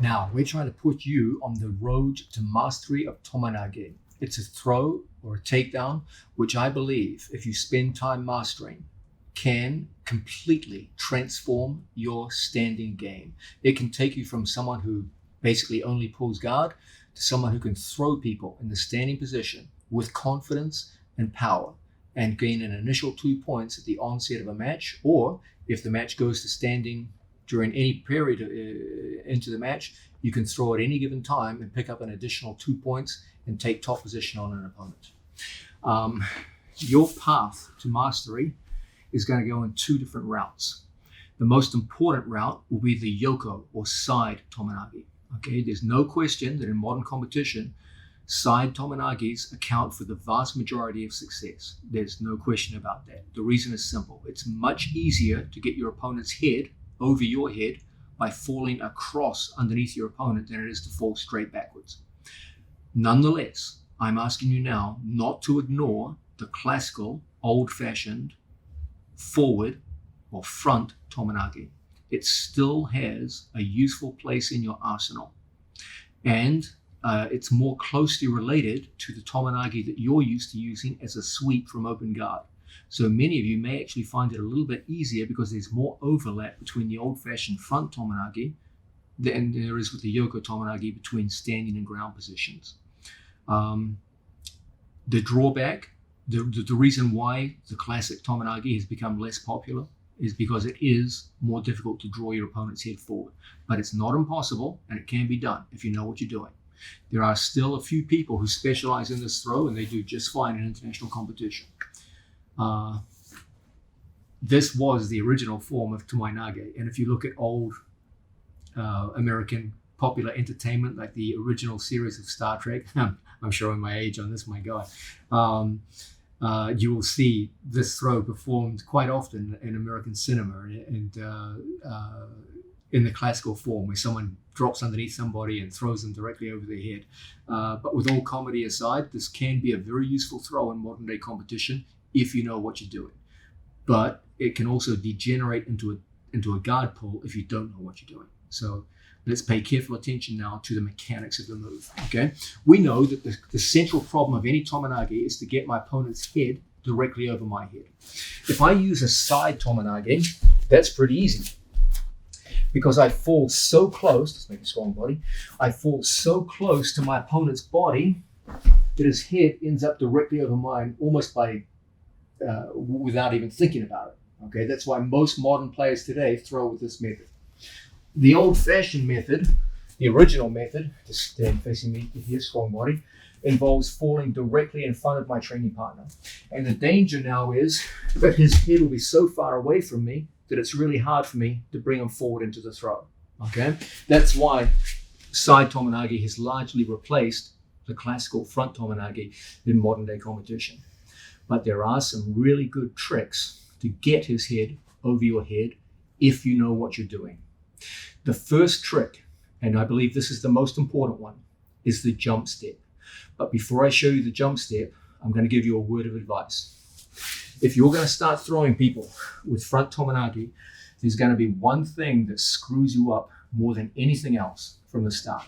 Now, we're trying to put you on the road to mastery of tomoe-nage. It's a throw or a takedown, which I believe, if you spend time mastering, can completely transform your standing game. It can take you from someone who basically only pulls guard to someone who can throw people in the standing position with confidence and power and gain an initial 2 points at the onset of a match, or if the match goes to standing during any period into the match, you can throw at any given time and pick up an additional 2 points and take top position on an opponent. Your path to mastery is going to go in 2 different routes. The most important route will be the yoko or side tomoe-nage. Okay, there's no question that in modern competition, side tomoe-nages account for the vast majority of success. There's no question about that. The reason is simple. It's much easier to get your opponent's head over your head by falling across underneath your opponent than it is to fall straight backwards. Nonetheless, I'm asking you now not to ignore the classical, old-fashioned forward or front tomoe-nage. It still has a useful place in your arsenal. And it's more closely related to the tomoe-nage that you're used to using as a sweep from open guard. So many of you may actually find it a little bit easier because there's more overlap between the old-fashioned front tomoe-nage than there is with the yoko tomoe-nage between standing and ground positions. The drawback, the reason why the classic tomoe-nage has become less popular is because it is more difficult to draw your opponent's head forward. But it's not impossible, and it can be done if you know what you're doing. There are still a few people who specialize in this throw, and they do just fine in international competition. This was the original form of tomoe-nage, and if you look at old American popular entertainment, like the original series of Star Trek, I'm showing my age on this, my God, you will see this throw performed quite often in American cinema and in the classical form where someone drops underneath somebody and throws them directly over their head. But with all comedy aside, this can be a very useful throw in modern day competition if you know what you're doing. But it can also degenerate into a guard pull if you don't know what you're doing. So let's pay careful attention now to the mechanics of the move, okay? We know that the central problem of any tomoe-nage is to get my opponent's head directly over my head. If I use a side tomoe-nage, that's pretty easy because I fall so close, let's make a strong body, I fall so close to my opponent's body that his head ends up directly over mine almost by, without even thinking about it, okay? That's why most modern players today throw with this method. The old-fashioned method, the original method, just stand facing me here, strong body, involves falling directly in front of my training partner. And the danger now is that his head will be so far away from me that it's really hard for me to bring him forward into the throw, okay? That's why side tomoe-nage has largely replaced the classical front tomoe-nage in modern day competition. But there are some really good tricks to get his head over your head if you know what you're doing. The first trick, and I believe this is the most important one, is the jump step. But before I show you the jump step, I'm going to give you a word of advice. If you're going to start throwing people with front tomoe-nage, there's going to be one thing that screws you up more than anything else from the start.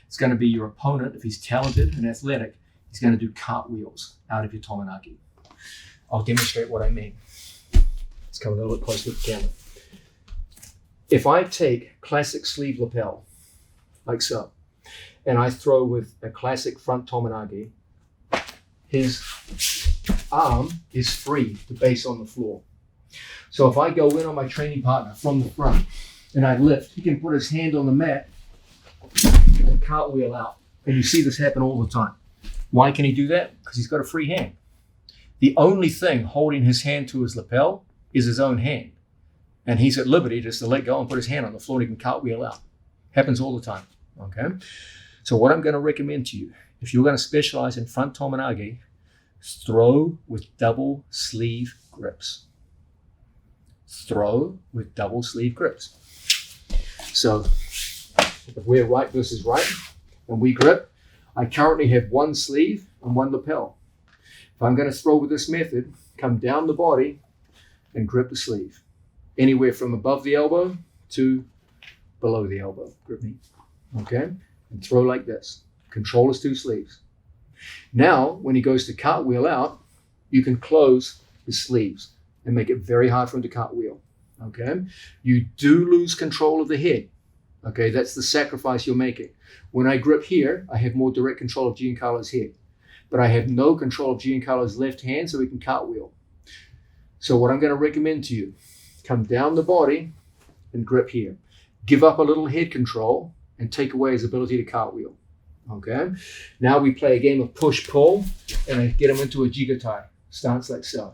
It's going to be your opponent. If he's talented and athletic, he's going to do cartwheels out of your tomoe-nage. I'll demonstrate what I mean. Let's come a little bit closer to the camera. If I take classic sleeve lapel, like so, and I throw with a classic front tomoe-nage, his arm is free to base on the floor. So if I go in on my training partner from the front and I lift, he can put his hand on the mat and cartwheel out. And you see this happen all the time. Why can he do that? Because he's got a free hand. The only thing holding his hand to his lapel is his own hand. And he's at liberty just to let go and put his hand on the floor and he can cartwheel out. Happens all the time, okay? So what I'm going to recommend to you, if you're going to specialize in front tomoe-nage, throw with double sleeve grips. Throw with double sleeve grips. So if we're right versus right and we grip, I currently have one sleeve and one lapel. If I'm going to throw with this method, come down the body and grip the sleeve. Anywhere from above the elbow to below the elbow. Grip me. okay? And throw like this. Control his two sleeves. Now, when he goes to cartwheel out, you can close his sleeves and make it very hard for him to cartwheel, okay? You do lose control of the head, okay? That's the sacrifice you're making. When I grip here, I have more direct control of Giancarlo's head, but I have no control of Giancarlo's left hand so he can cartwheel. So what I'm going to recommend to you, come down the body and grip here. Give up a little head control and take away his ability to cartwheel. Okay, now we play a game of push-pull, and I get him into a jigotai stance like so.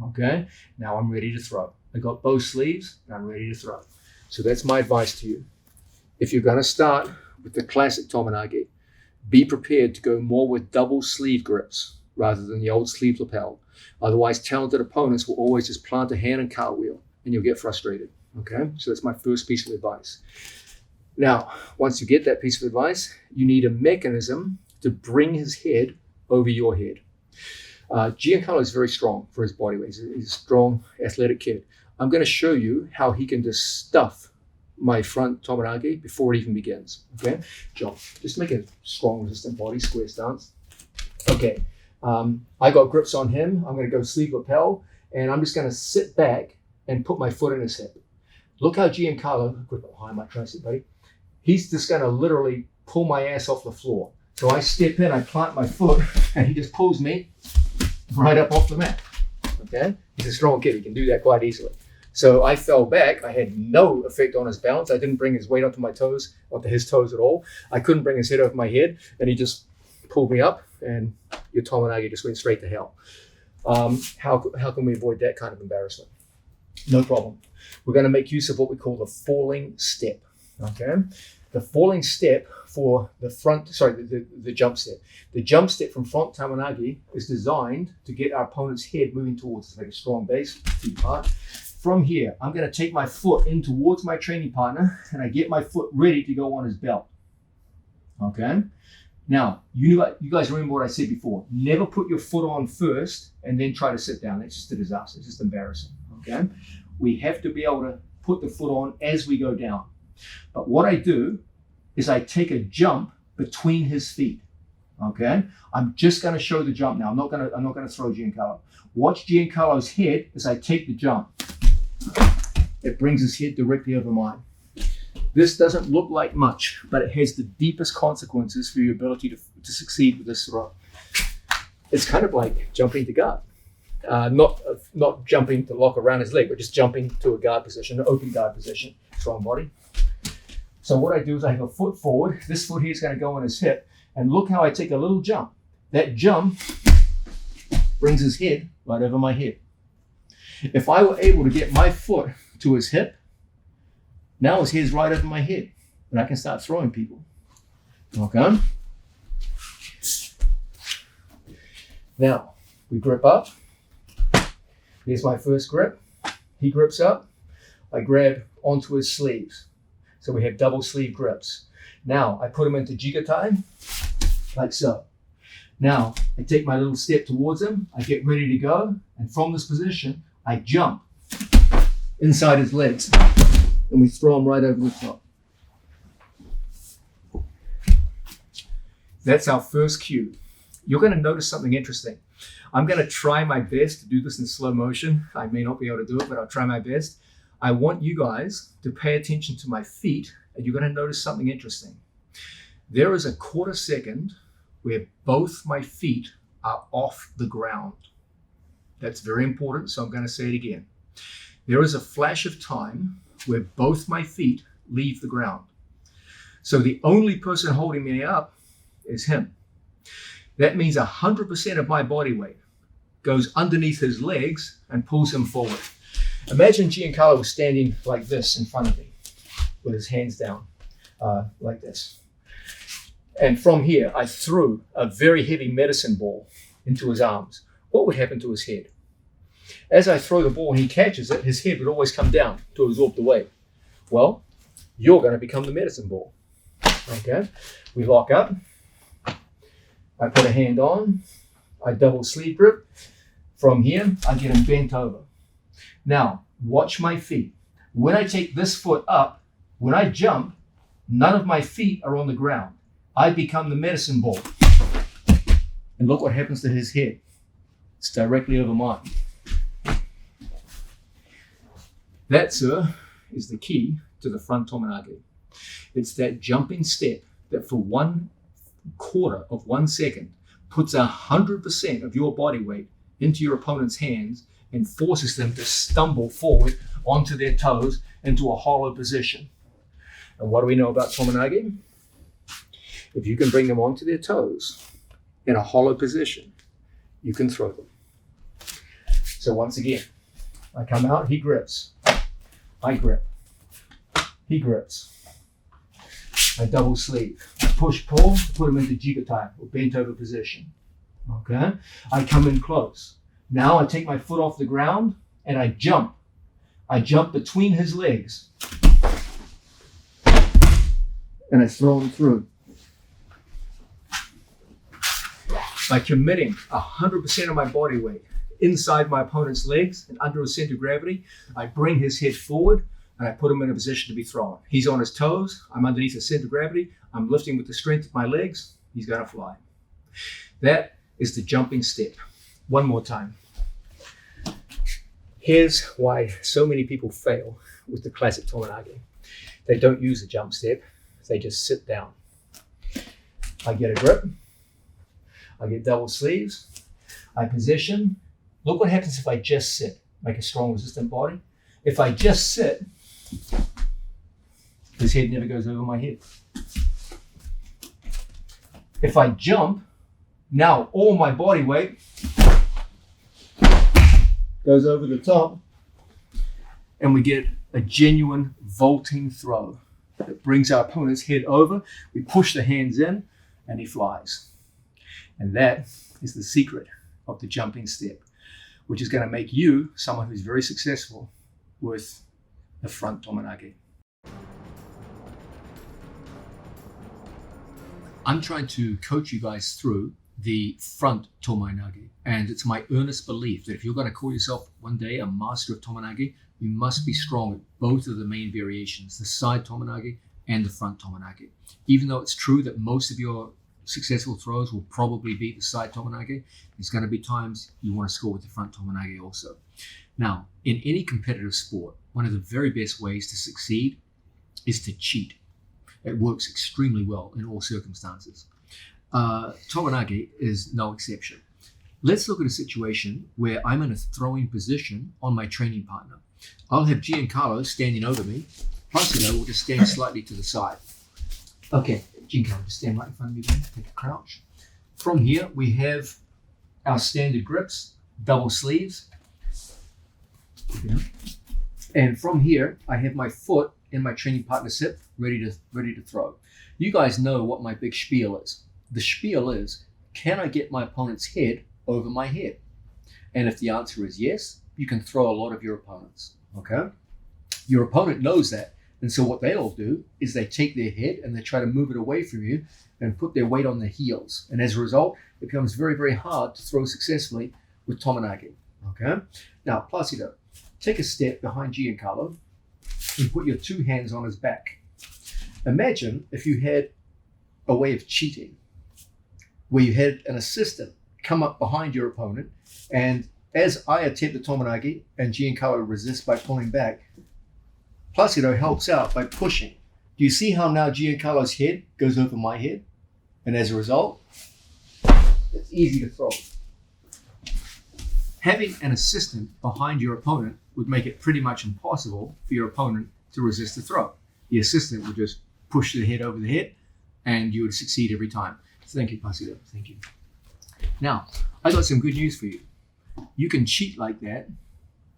Okay, now I'm ready to throw. I got both sleeves, and I'm ready to throw. So that's my advice to you. If you're going to start with the classic Tomoe-nage, be prepared to go more with double sleeve grips rather than the old sleeve lapel. Otherwise, talented opponents will always just plant a hand and cartwheel, and you'll get frustrated. Okay, so that's my first piece of advice. Now, once you get that piece of advice, you need a mechanism to bring his head over your head. Giancarlo is very strong for his body weight. He's a strong, athletic kid. I'm going to show you how he can just stuff my front Tomoe-nage before it even begins. Okay, John, just make a strong, resistant body, square stance. Okay, I got grips on him. I'm going to go sleeve lapel, and I'm just going to sit back and put my foot in his hip. Look how Giancarlo, grip it behind my tricep, buddy. He's just going to literally pull my ass off the floor. So I step in, I plant my foot, and he just pulls me right up off the mat. Okay? He's a strong kid. He can do that quite easily. So I fell back. I had no effect on his balance. I didn't bring his weight onto my toes, onto his toes at all. I couldn't bring his head over my head, and he just pulled me up, and your Tomoe-nage just went straight to hell. How can we avoid that kind of embarrassment? No problem. We're going to make use of what we call the falling step. Okay, the falling step for the front, the jump step. The jump step from front Tomoe-nage is designed to get our opponent's head moving towards us, like a strong base, feet apart. From here, I'm going to take my foot in towards my training partner, and I get my foot ready to go on his belt. Okay. Now, you guys remember what I said before. Never put your foot on first and then try to sit down. That's just a disaster. It's just embarrassing. Okay. We have to be able to put the foot on as we go down. But what I do is I take a jump between his feet. Okay, I'm just going to show the jump now. I'm not going to throw Giancarlo. Watch Giancarlo's head as I take the jump. It brings his head directly over mine. This doesn't look like much, but it has the deepest consequences for your ability to succeed with this throw. It's kind of like jumping to guard. Not jumping to lock around his leg, but just jumping to a guard position, an open guard position, strong body. So what I do is I have a foot forward. This foot here is going to go on his hip. And look how I take a little jump. That jump brings his head right over my head. If I were able to get my foot to his hip, now his head's right over my head. And I can start throwing people. Okay? Now, we grip up. Here's my first grip. He grips up. I grab onto his sleeves. So we have double sleeve grips. Now I put him into jigotai, like so. Now I take my little step towards him. I get ready to go. And from this position, I jump inside his legs. And we throw him right over the top. That's our first cue. You're going to notice something interesting. I'm going to try my best to do this in slow motion. I may not be able to do it, but I'll try my best. I want you guys to pay attention to my feet, and you're going to notice something interesting. There is a quarter second where both my feet are off the ground. That's very important, so I'm going to say it again. There is a flash of time where both my feet leave the ground. So the only person holding me up is him. That means 100% of my body weight goes underneath his legs and pulls him forward. Imagine Giancarlo was standing like this in front of me with his hands down, like this. And from here, I threw a very heavy medicine ball into his arms. What would happen to his head? As I throw the ball and he catches it, his head would always come down to absorb the weight. Well, you're going to become the medicine ball. Okay, we lock up. I put a hand on. I double sleeve grip. From here, I get him bent over. Now, watch my feet. When I take this foot up, when I jump, None of my feet are on the ground. I become the medicine ball. And look what happens to his head. It's directly over mine. That, sir, is the key to the front tomoe. It's that jumping step that for 1/4 of 1 second puts 100% of your body weight into your opponent's hands and forces them to stumble forward onto their toes into a hollow position. And what do we know about tomoe? If you can bring them onto their toes in a hollow position, you can throw them. So once again, I come out, he grips. I grip. He grips. I double sleeve. I push, pull, put him into jigotai, or bent over position. Okay? I come in close. Now I take my foot off the ground and I jump. I jump between his legs. And I throw him through. By committing 100% of my body weight inside my opponent's legs and under his center of gravity, I bring his head forward and I put him in a position to be thrown. He's on his toes. I'm underneath the center of gravity. I'm lifting with the strength of my legs. He's going to fly. That is the jumping step. One more time. Here's why so many people fail with the classic tomoe. They don't use the jump step. They just sit down. I get a grip. I get double sleeves. I position. Look what happens if I just sit. Make a strong, resistant body. If I just sit, his head never goes over my head. If I jump, now all my body weight goes over the top, and we get a genuine vaulting throw that brings our opponent's head over. We push the hands in, and he flies. And that is the secret of the jumping step, which is going to make you someone who's very successful with the front tomoe. I'm trying to coach you guys through the front tomoe, and it's my earnest belief that if you're going to call yourself one day a master of tomoe, you must be strong at both of the main variations, the side tomoe and the front tomoe. Even though it's true that most of your successful throws will probably be the side tomoe, there's going to be times you want to score with the front tomoe also. Now, in any competitive sport, one of the very best ways to succeed is to cheat. It works extremely well in all circumstances. Tomoe is no exception. Let's look at a situation where I'm in a throwing position on my training partner. I'll have Giancarlo standing over me. Placido will just stand slightly to the side. Okay, Giancarlo, just stand right in front of me then. Take a crouch. From here, we have our standard grips, double sleeves. And from here, I have my foot in my training partner's hip, ready to throw. You guys know what my big spiel is. The spiel is, can I get my opponent's head over my head? And if the answer is yes, you can throw a lot of your opponents, okay? Your opponent knows that. And so what they all do is they take their head and they try to move it away from you and put their weight on their heels. And as a result, it becomes very, very hard to throw successfully with tomoe, okay? Now, Placido, take a step behind Giancarlo and put your two hands on his back. Imagine if you had a way of cheating where you had an assistant come up behind your opponent, and as I attempt the tomoe and Giancarlo resists by pulling back, Placido helps out by pushing. Do you see how now Giancarlo's head goes over my head? And as a result, it's easy to throw. Having an assistant behind your opponent would make it pretty much impossible for your opponent to resist the throw. The assistant would just push the head over the head and you would succeed every time. So thank you, Placido. Thank you. Now, I got some good news for you. You can cheat like that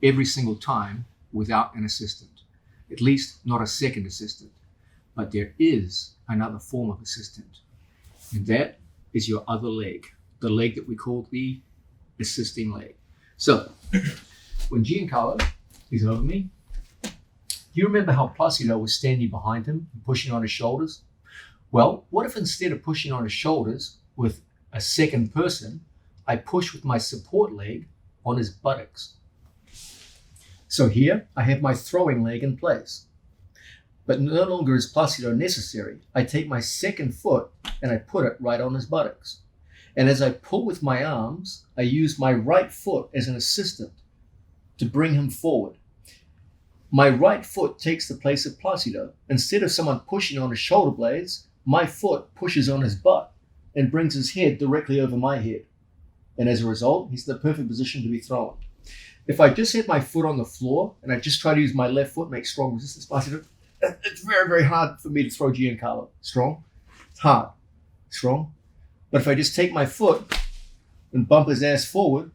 every single time without an assistant. At least not a second assistant. But there is another form of assistant. And that is your other leg. The leg that we call the assisting leg. So, when Giancarlo is over me, do you remember how Placido was standing behind him and pushing on his shoulders? Well, what if instead of pushing on his shoulders with a second person, I push with my support leg on his buttocks? So here, I have my throwing leg in place. but no longer is Placido necessary. I take my second foot and I put it right on his buttocks. And as I pull with my arms, I use my right foot as an assistant to bring him forward. My right foot takes the place of Placido. Instead of someone pushing on his shoulder blades, my foot pushes on his butt and brings his head directly over my head. And as a result, he's in the perfect position to be thrown. If I just had my foot on the floor and I just try to use my left foot, make strong resistance, Placido, it's very, very hard for me to throw Giancarlo. Strong? It's hard. Strong? But if I just take my foot and bump his ass forward,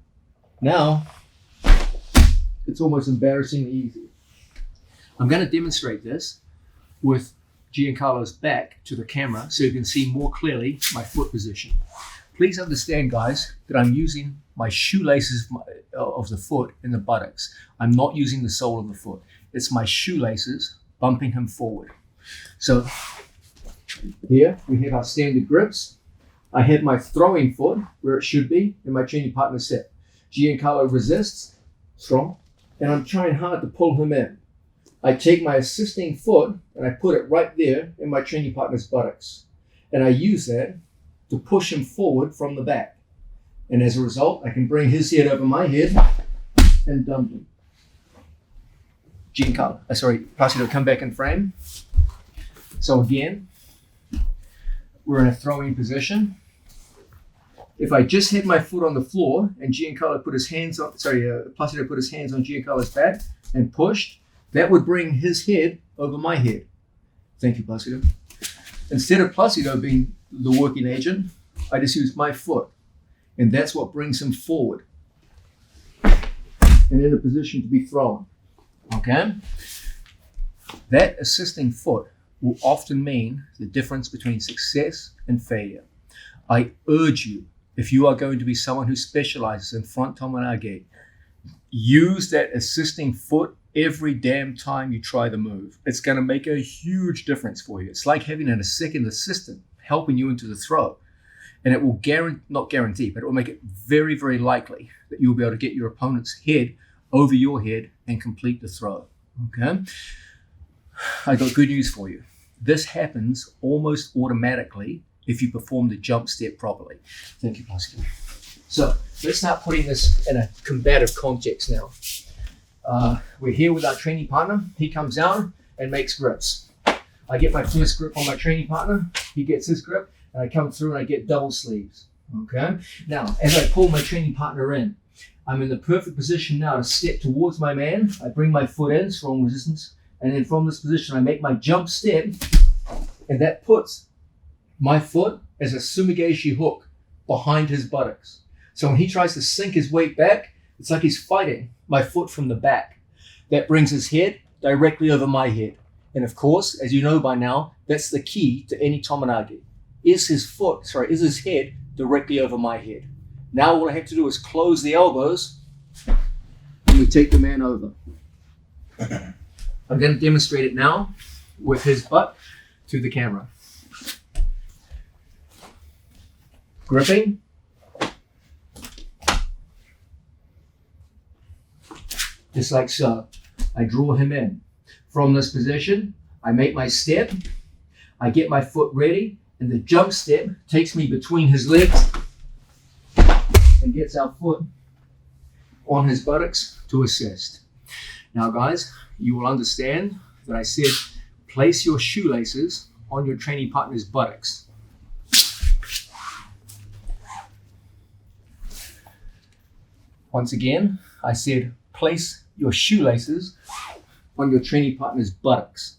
now it's almost embarrassingly easy. I'm going to demonstrate this with Giancarlo's back to the camera so you can see more clearly my foot position. Please understand, guys, that I'm using my shoelaces of the foot in the buttocks. I'm not using the sole of the foot. It's my shoelaces bumping him forward. So here we have our standard grips. I have my throwing foot where it should be and my training partner set. Giancarlo resists, strong, and I'm trying hard to pull him in. I take my assisting foot and I put it right there in my training partner's buttocks. And I use that to push him forward from the back. And as a result, I can bring his head over my head and dump him. Placido, come back in frame. So again, we're in a throwing position. If I just had my foot on the floor and Placido put his hands on Giancarlo's back and pushed, that would bring his head over my head. Thank you, Placido. Instead of Placido being the working agent, I just use my foot. And that's what brings him forward and in a position to be thrown. Okay? That assisting foot will often mean the difference between success and failure. I urge you, if you are going to be someone who specializes in front tomoe, use that assisting foot every damn time you try the move. It's going to make a huge difference for you. It's like having a second assistant helping you into the throw. And it will not guarantee, but it will make it very, very likely that you'll be able to get your opponent's head over your head and complete the throw. Okay? I got good news for you. This happens almost automatically if you perform the jump step properly. Thank you, Placido. So let's start putting this in a combative context now. We're here with our training partner. He comes out and makes grips. I get my first grip on my training partner. He gets his grip. And I come through and I get double sleeves. Okay? Now, as I pull my training partner in, I'm in the perfect position now to step towards my man. I bring my foot in, strong resistance. And then from this position, I make my jump step. And that puts my foot as a sumigaeshi hook behind his buttocks. So when he tries to sink his weight back, it's like he's fighting my foot from the back. That brings his head directly over my head. And of course, as you know by now, that's the key to any tomoe. Is his head directly over my head. Now all I have to do is close the elbows and we take the man over. I'm going to demonstrate it now with his butt to the camera. Gripping. Just like so. I draw him in. From this position, I make my step. I get my foot ready. And the jump step takes me between his legs and gets our foot on his buttocks to assist. Now, guys, you will understand that I said place your shoelaces on your training partner's buttocks. Once again, I said place your shoelaces on your training partner's buttocks.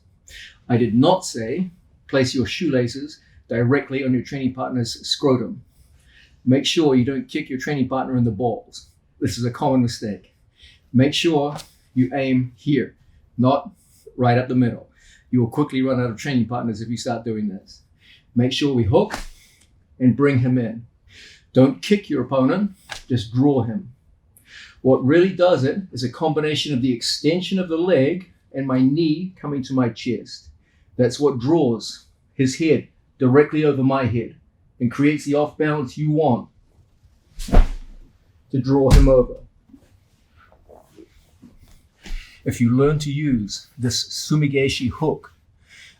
I did not say place your shoelaces directly on your training partner's scrotum. Make sure you don't kick your training partner in the balls. This is a common mistake. Make sure you aim here, not right up the middle. You will quickly run out of training partners if you start doing this. Make sure we hook and bring him in. Don't kick your opponent, just draw him. What really does it is a combination of the extension of the leg and my knee coming to my chest. That's what draws his head directly over my head and creates the off balance you want to draw him over. If you learn to use this sumigaeshi hook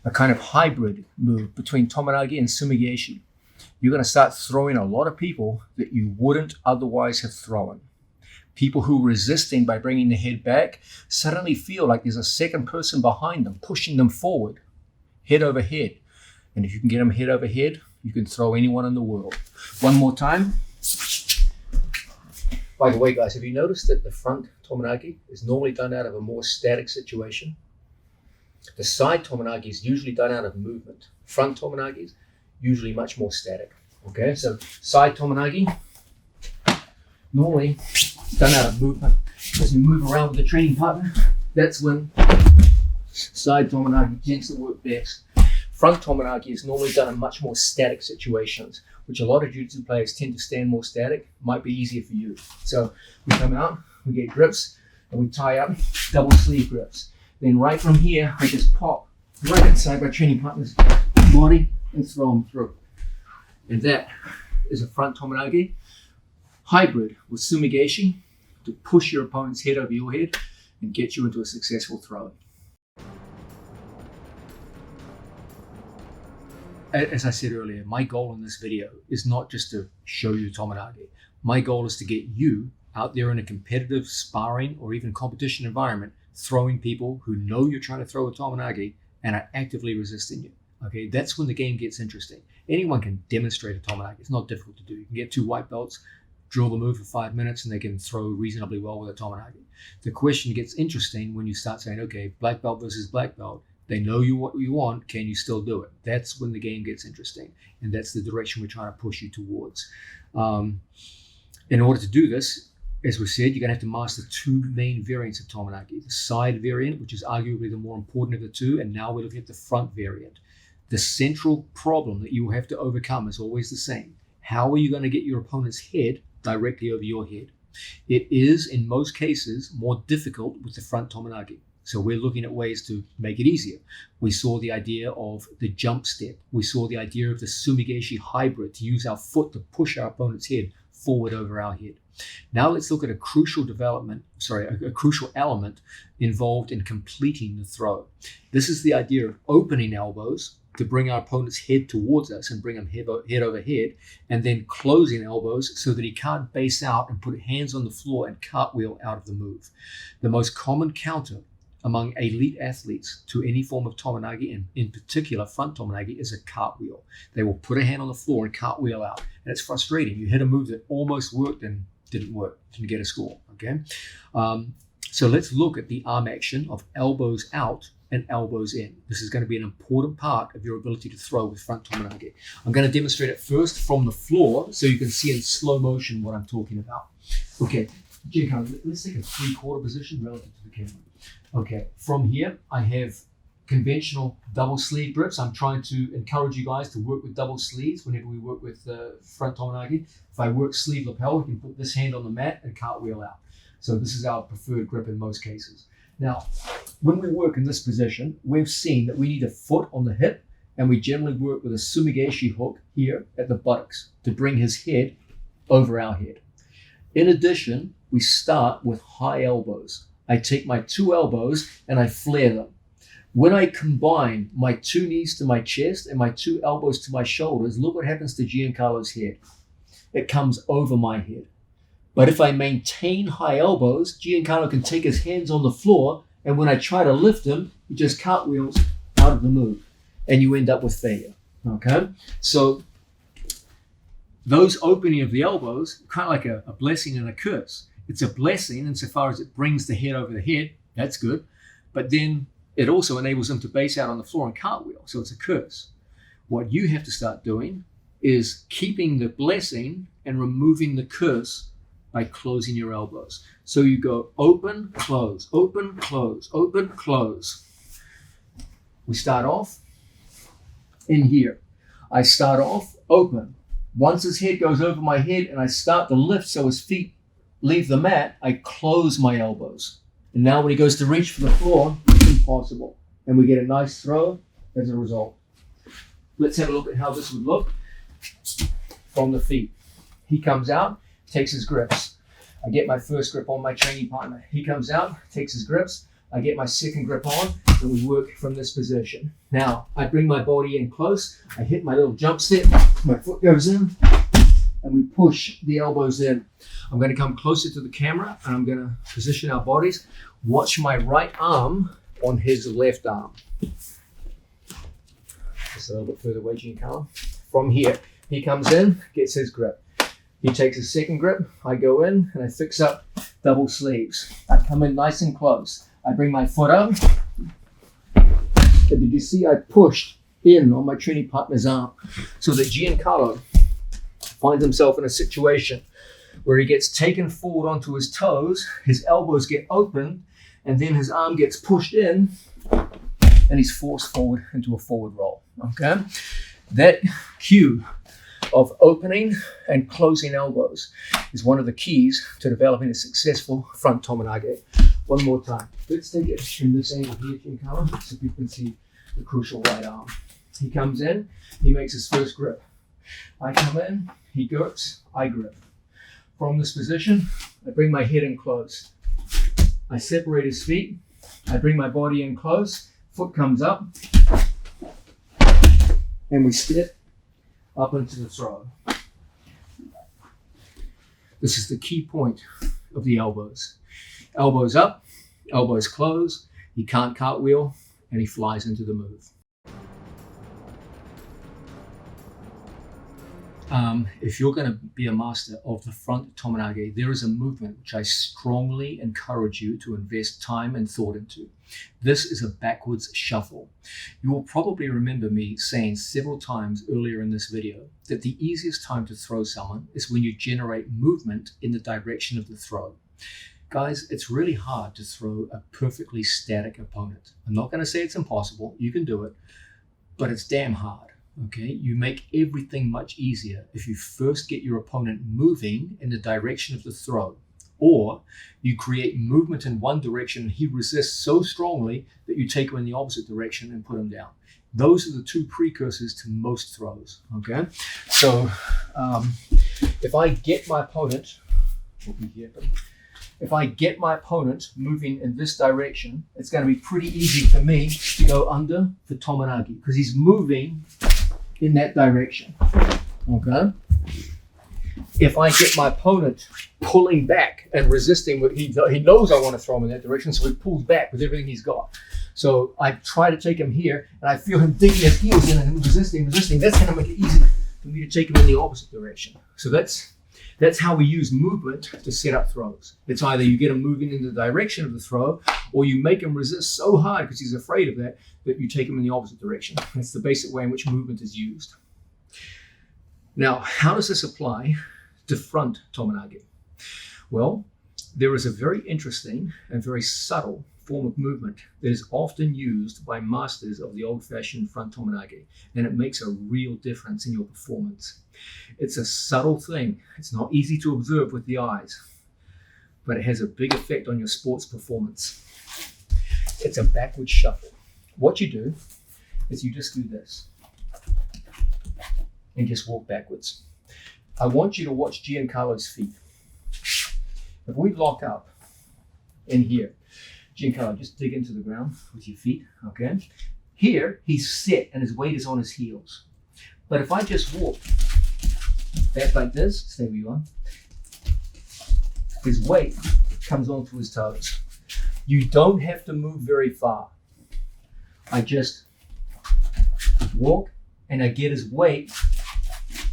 a kind of hybrid move between Tomoe-nage and Sumigeshi. You're going to start throwing a lot of people that you wouldn't otherwise have thrown. People who are resisting by bringing the head back suddenly feel like there's a second person behind them, pushing them forward, head over head. And if you can get them head over head, you can throw anyone in the world. One more time. By the way, guys, have you noticed that the front Tomoe-nage is normally done out of a more static situation? The side Tomoe-nage is usually done out of movement. Front Tomoe-nage is usually much more static. Okay, so side Tomoe-nage, normally done out of movement. As you move around with the training partner, that's when side Tomoe-nage tends to work best. Front Tomoe-nage is normally done in much more static situations, which a lot of jiu-jitsu players tend to stand more static. Might be easier for you. So we come out, we get grips, and we tie up double sleeve grips. Then right from here, I just pop right inside my training partner's body and throw them through. And that is a front Tomoe-nage hybrid with Sumigeshi to push your opponent's head over your head and get you into a successful throw. As I said earlier, my goal in this video is not just to show you Tomoe-nage. My goal is to get you out there in a competitive sparring or even competition environment, throwing people who know you're trying to throw a Tomoe-nage and are actively resisting you. Okay, that's when the game gets interesting. Anyone can demonstrate a Tomoe-nage. It's not difficult to do. You can get 2 white belts, drill the move for 5 minutes, and they can throw reasonably well with a Tomoe-nage. The question gets interesting when you start saying, okay, black belt versus black belt. They know you what you want. Can you still do it? That's when the game gets interesting. And that's the direction we're trying to push you towards. In order to do this, as we said, you're going to have to master 2 main variants of Tomoe-nage. The side variant, which is arguably the more important of the 2, and now we're looking at the front variant. The central problem that you will have to overcome is always the same. How are you going to get your opponent's head directly over your head? It is, in most cases, more difficult with the front Tomoe-nage. So we're looking at ways to make it easier. We saw the idea of the jump step. We saw the idea of the Sumigeshi hybrid, to use our foot to push our opponent's head forward over our head. Now let's look at a crucial element involved in completing the throw. This is the idea of opening elbows to bring our opponent's head towards us and bring him head over head, and then closing elbows so that he can't base out and put hands on the floor and cartwheel out of the move. The most common counter among elite athletes to any form of Tomoe-nage, and in particular front Tomoe-nage, is a cartwheel. They will put a hand on the floor and cartwheel out. And it's frustrating. You hit a move that almost worked and didn't work, didn't get a score, okay? So let's look at the arm action of elbows out and elbows in. This is going to be an important part of your ability to throw with front Tomoe-nage. I'm going to demonstrate it first from the floor so you can see in slow motion what I'm talking about. Okay, Giancarlo, let's take a 3/4 position relative to the camera. Okay, from here, I have conventional double sleeve grips. I'm trying to encourage you guys to work with double sleeves whenever we work with front Tomoe-nage. If I work sleeve lapel, we can put this hand on the mat and cartwheel out. So this is our preferred grip in most cases. Now, when we work in this position, we've seen that we need a foot on the hip, and we generally work with a Sumigeshi hook here at the buttocks to bring his head over our head. In addition, we start with high elbows. I take my 2 elbows and I flare them. When I combine my 2 knees to my chest and my 2 elbows to my shoulders, look what happens to Giancarlo's head. It comes over my head. But if I maintain high elbows, Giancarlo can take his hands on the floor, and when I try to lift him, he just cartwheels out of the move, and you end up with failure, okay? So those opening of the elbows, kind of like a blessing and a curse. It's a blessing insofar as it brings the head over the head. That's good. But then it also enables them to base out on the floor and cartwheel. So it's a curse. What you have to start doing is keeping the blessing and removing the curse by closing your elbows. So you go open, close, open, close, open, close. We start off in here. I start off open. Once his head goes over my head and I start to lift so his feet leave the mat, I close my elbows. And now when he goes to reach for the floor, it's impossible. And we get a nice throw as a result. Let's have a look at how this would look from the feet. He comes out, takes his grips. I get my first grip on my training partner. He comes out, takes his grips. I get my second grip on, and we work from this position. Now, I bring my body in close, I hit my little jump step, my foot goes in, and we push the elbows in. I'm going to come closer to the camera, and I'm going to position our bodies. Watch my right arm on his left arm. Just a little bit further away, Giancarlo. From here, he comes in, gets his grip. He takes a second grip, I go in, and I fix up double sleeves. I come in nice and close. I bring my foot up. And did you see I pushed in on my training partner's arm so that Giancarlo finds himself in a situation where he gets taken forward onto his toes, his elbows get open, and then his arm gets pushed in, and he's forced forward into a forward roll, okay? That cue of opening and closing elbows is one of the keys to developing a successful front tomoe. One more time. Let's take it from this angle here, Giancarlo, so you can see the crucial right arm. He comes in, he makes his first grip. I come in, he grips, I grip. From this position, I bring my head in close. I separate his feet, I bring my body in close, foot comes up, and we step up into the throw. This is the key point of the elbows. Elbows up, elbows close, he can't cartwheel, and he flies into the move. If you're going to be a master of the front tomoe, there is a movement which I strongly encourage you to invest time and thought into. This is a backwards shuffle. You will probably remember me saying several times earlier in this video that the easiest time to throw someone is when you generate movement in the direction of the throw. Guys, it's really hard to throw a perfectly static opponent. I'm not going to say it's impossible. You can do it, but it's damn hard. Okay, you make everything much easier if you first get your opponent moving in the direction of the throw, or you create movement in one direction and he resists so strongly that you take him in the opposite direction and put him down. Those are the two precursors to most throws. Okay, so if I get my opponent, if I get my opponent moving in this direction, it's going to be pretty easy for me to go under for tomoe because he's moving in that direction, okay? If I get my opponent pulling back and resisting, he knows I want to throw him in that direction, so he pulls back with everything he's got. So I try to take him here, and I feel him digging his heels in and resisting. That's going to make it easy for me to take him in the opposite direction. So that's how we use movement to set up throws. It's either you get him moving in the direction of the throw, or you make him resist so hard because he's afraid of that you take him in the opposite direction. That's the basic way in which movement is used. Now, how does this apply to front tomoe? Well, there is a very interesting and very subtle form of movement that is often used by masters of the old-fashioned front tomoe, and it makes a real difference in your performance. It's a subtle thing. It's not easy to observe with the eyes, but it has a big effect on your sports performance. It's a backward shuffle. What you do is you just do this and just walk backwards. I want you to watch Giancarlo's feet. If we lock up in here, Giancarlo, just dig into the ground with your feet, okay? Here, he's set and his weight is on his heels. But if I just walk back like this, stay where you are, his weight comes onto his toes. You don't have to move very far. I just walk and I get his weight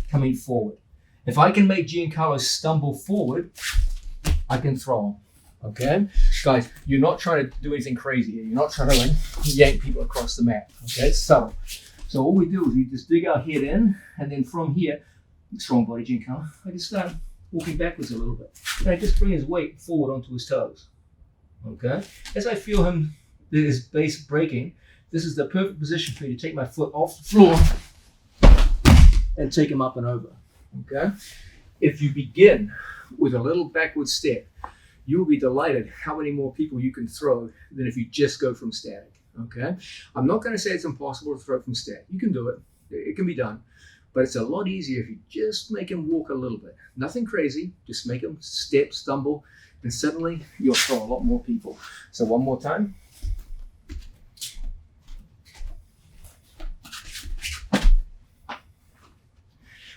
coming forward. If I can make Giancarlo stumble forward, I can throw him. Okay, guys, you're not trying to do anything crazy here. You're not trying to yank people across the mat. Okay, it's subtle. So all we do is we just dig our head in, and then from here, strong body, Giancarlo, I just start walking backwards a little bit. And I just bring his weight forward onto his toes. Okay, as I feel his base breaking, this is the perfect position for me to take my foot off the floor and take him up and over. Okay, if you begin with a little backward step, you'll be delighted how many more people you can throw than if you just go from static, okay? I'm not gonna say it's impossible to throw from static. You can do it, it can be done, but it's a lot easier if you just make him walk a little bit. Nothing crazy, just make him step, stumble, and suddenly you'll throw a lot more people. So one more time.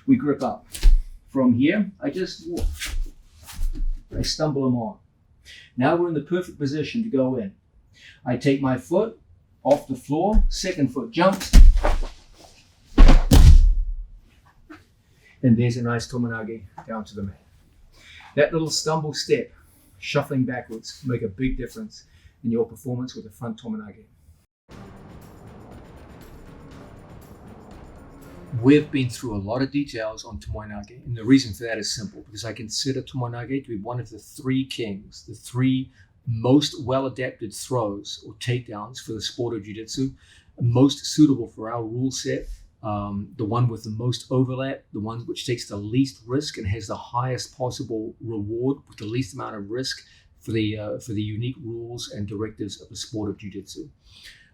We grip up. From here, I just walk. I stumble them on. Now we're in the perfect position to go in. I take my foot off the floor, second foot jumps, and there's a nice tomoe-nage down to the mat. That little stumble step, shuffling backwards, make a big difference in your performance with the front tomoe-nage. We've been through a lot of details on tomoe-nage, and the reason for that is simple, because I consider tomoe-nage to be one of the three kings, the three most well-adapted throws or takedowns for the sport of jiu-jitsu, most suitable for our rule set, the one with the most overlap, the one which takes the least risk and has the highest possible reward with the least amount of risk for the unique rules and directives of the sport of jiu-jitsu.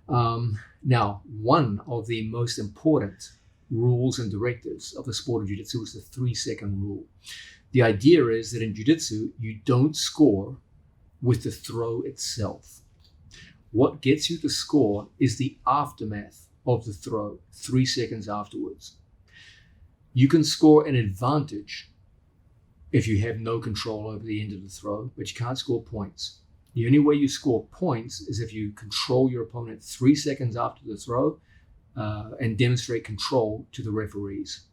Now, one of the most important rules and directives of the sport of jiu-jitsu is the 3-second rule. The idea is that in jiu-jitsu, you don't score with the throw itself. What gets you to score is the aftermath of the throw 3 seconds afterwards. You can score an advantage if you have no control over the end of the throw, but you can't score points. The only way you score points is if you control your opponent 3 seconds after the throw and demonstrate control to the referees.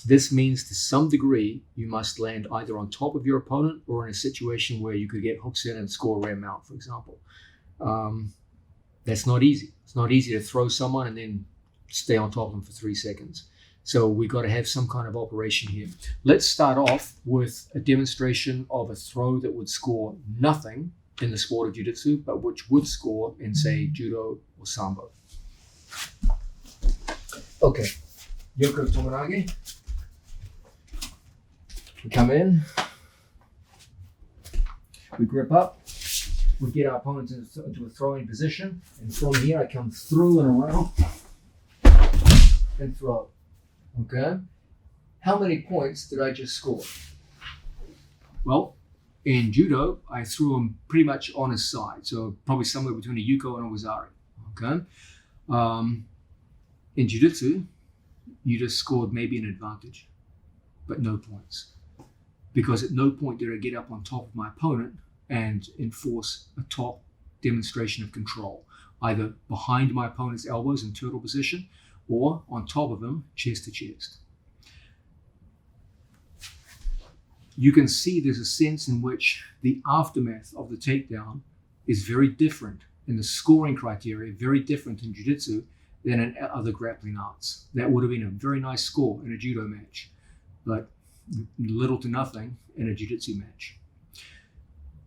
This means to some degree, you must land either on top of your opponent or in a situation where you could get hooks in and score a rear mount, for example. That's not easy. It's not easy to throw someone and then stay on top of them for 3 seconds. So we've got to have some kind of operation here. Let's start off with a demonstration of a throw that would score nothing in the sport of jiu-jitsu, but which would score in, say, judo or sambo. Okay, Yoko tomoe-nage. We come in, we grip up, we get our opponent into a throwing position, and from here I come through and around and throw. Okay? How many points did I just score? Well, in judo, I threw him pretty much on his side, so probably somewhere between a yuko and a wazari. Okay? In jiu-jitsu, you just scored maybe an advantage, but no points. Because at no point did I get up on top of my opponent and enforce a top demonstration of control, either behind my opponent's elbows in turtle position or on top of him, chest to chest. You can see there's a sense in which the aftermath of the takedown is very different in the scoring criteria, very different in jiu-jitsu than in other grappling arts. That would have been a very nice score in a judo match, but little to nothing in a jiu-jitsu match.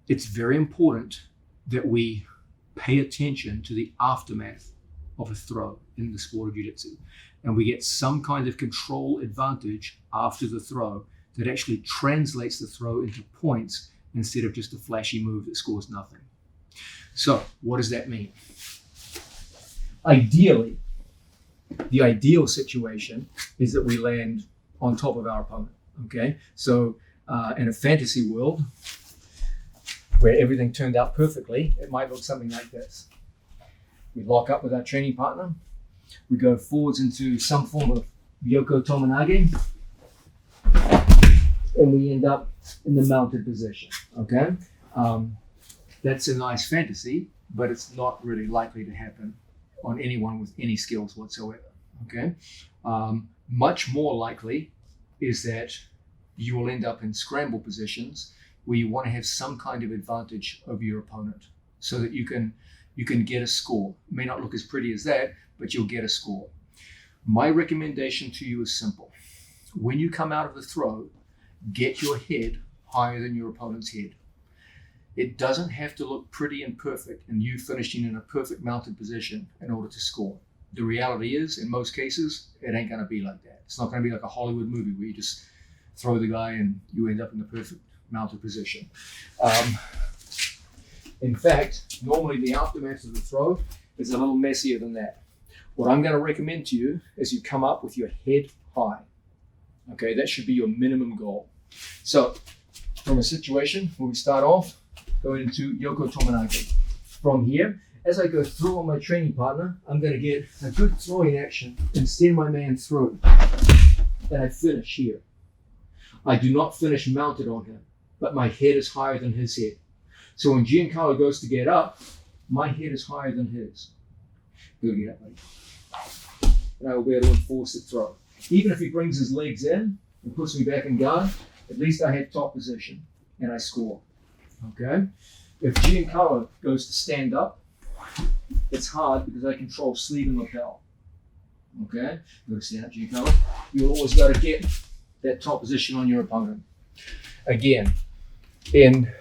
It's very important that we pay attention to the aftermath of a throw in the sport of jiu-jitsu, and we get some kind of control advantage after the throw that actually translates the throw into points instead of just a flashy move that scores nothing. So what does that mean? Ideally, the ideal situation is that we land on top of our opponent. Okay, so in a fantasy world where everything turned out perfectly, it might look something like this. We lock up with our training partner, we go forwards into some form of Yoko tomoe-nage, and we end up in the mounted position. Okay, that's a nice fantasy, but it's not really likely to happen on anyone with any skills whatsoever. Okay, much more likely is that you will end up in scramble positions where you want to have some kind of advantage over your opponent so that you can get a score. It may not look as pretty as that, but you'll get a score. My recommendation to you is simple. When you come out of the throw, get your head higher than your opponent's head. It doesn't have to look pretty and perfect and you finishing in a perfect mounted position in order to score. The reality is, in most cases, it ain't going to be like that. It's not going to be like a Hollywood movie where you just throw the guy and you end up in the perfect mounted position. In fact, normally the aftermath of the throw is a little messier than that. What I'm going to recommend to you is you come up with your head high. Okay, that should be your minimum goal. So, from a situation where we start off, going into Yoko tomoe-nage. From here, as I go through on my training partner, I'm going to get a good throwing action and send my man through. and I finish here. I do not finish mounted on him, but my head is higher than his head. So when Giancarlo goes to get up, my head is higher than his. Go get up, mate. And I will be able to enforce the throw. Even if he brings his legs in and puts me back in guard, at least I have top position and I score. Okay? If Giancarlo goes to stand up, it's hard because I control sleeve and lapel. Okay? You got to stand up, Giancarlo. You always got to get that top position on your opponent. Again, in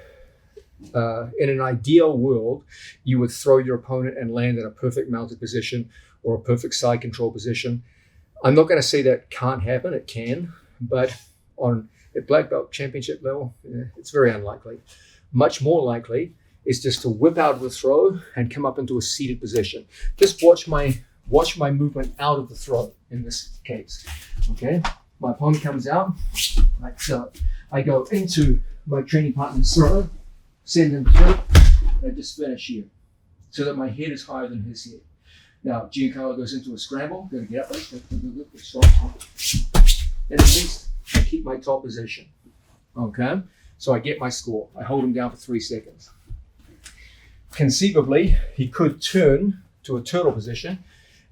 an ideal world, you would throw your opponent and land in a perfect mounted position or a perfect side control position. I'm not going to say that can't happen. It can, but at black belt championship level, it's very unlikely. Much more likely is just to whip out of the throw and come up into a seated position. Just watch my movement out of the throw in this case. Okay, my opponent comes out like so. I go into my training partner's throw, send him through, and I just finish here so that my head is higher than his head. Now, Giancarlo goes into a scramble, going to get up, strong, and at least I keep my top position. Okay, so I get my score. I hold him down for 3 seconds. Conceivably, he could turn to a turtle position,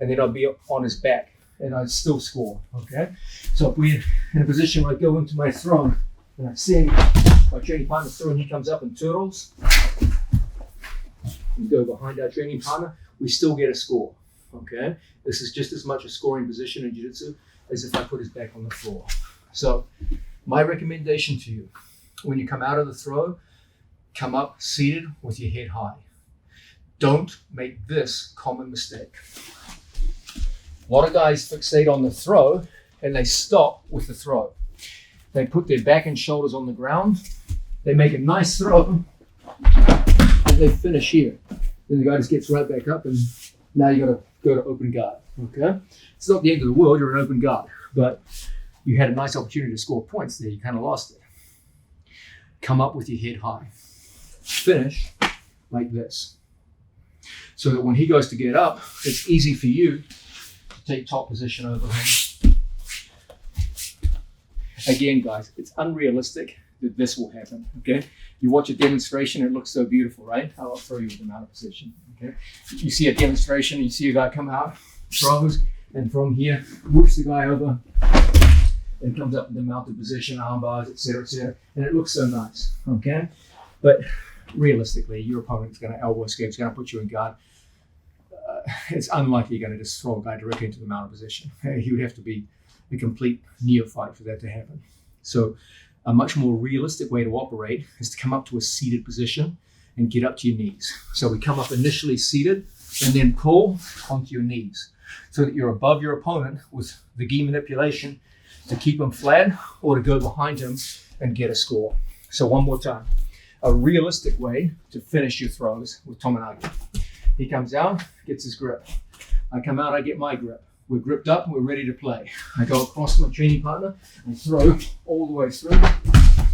and then I'll be on his back, and I'd still score. Okay, so if we're in a position where I go into my throw, and I send my training partner through, and he comes up and turtles, we go behind our training partner, we still get a score. Okay, this is just as much a scoring position in jiu-jitsu as if I put his back on the floor. So my recommendation to you, when you come out of the throw, come up seated with your head high. Don't make this common mistake. A lot of guys fixate on the throw and they stop with the throw. They put their back and shoulders on the ground, they make a nice throw, and they finish here. Then the guy just gets right back up, and now you got to go to open guard. Okay, it's not the end of the world. You're an open guard, but you had a nice opportunity to score points there. You kind of lost it. Come up with your head high. Finish like this, so that when he goes to get up, it's easy for you to take top position over him. Again, guys, it's unrealistic that this will happen. Okay, you watch a demonstration, it looks so beautiful, right? I'll throw you with the mounted position. Okay, you see a demonstration, you see a guy come out, throws, and from here, whoops the guy over, and comes up in the mounted position, arm bars, etc., and it looks so nice. Okay, but realistically, your opponent's going to elbow escape, it's going to put you in guard. It's unlikely you're going to just throw a guy directly into the mounted position. He would have to be a complete neophyte for that to happen. So a much more realistic way to operate is to come up to a seated position and get up to your knees. So we come up initially seated and then pull onto your knees so that you're above your opponent with the gi manipulation to keep him flat or to go behind him and get a score. So one more time, a realistic way to finish your throws with Tominagi. He comes out, gets his grip. I come out, I get my grip. We're gripped up and we're ready to play. I go across my training partner and throw all the way through,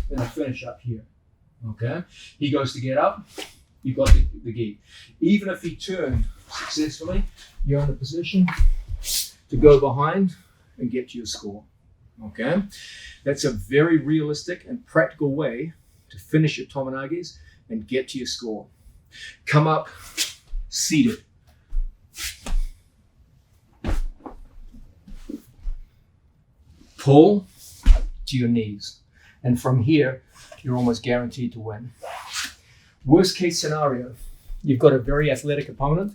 and I finish up here. Okay? He goes to get up, you've got the gi. Even if he turned successfully, you're in a position to go behind and get to your score. Okay? That's a very realistic and practical way to finish your Tominagis and get to your score. Come up seated. Pull to your knees. And from here, you're almost guaranteed to win. Worst case scenario, you've got a very athletic opponent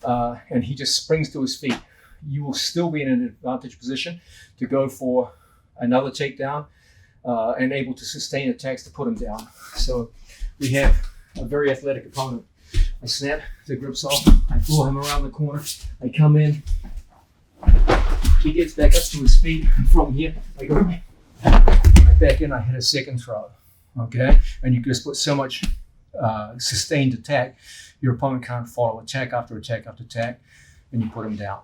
and he just springs to his feet. You will still be in an advantage position to go for another takedown and able to sustain attacks to put him down. So we have a very athletic opponent. I snap the grips off, I floor him around the corner, I come in, he gets back up to his feet, and from here, I go right back in, I hit a second throw, okay? And you just put so much sustained attack, your opponent can't follow attack after attack after attack, and you put him down.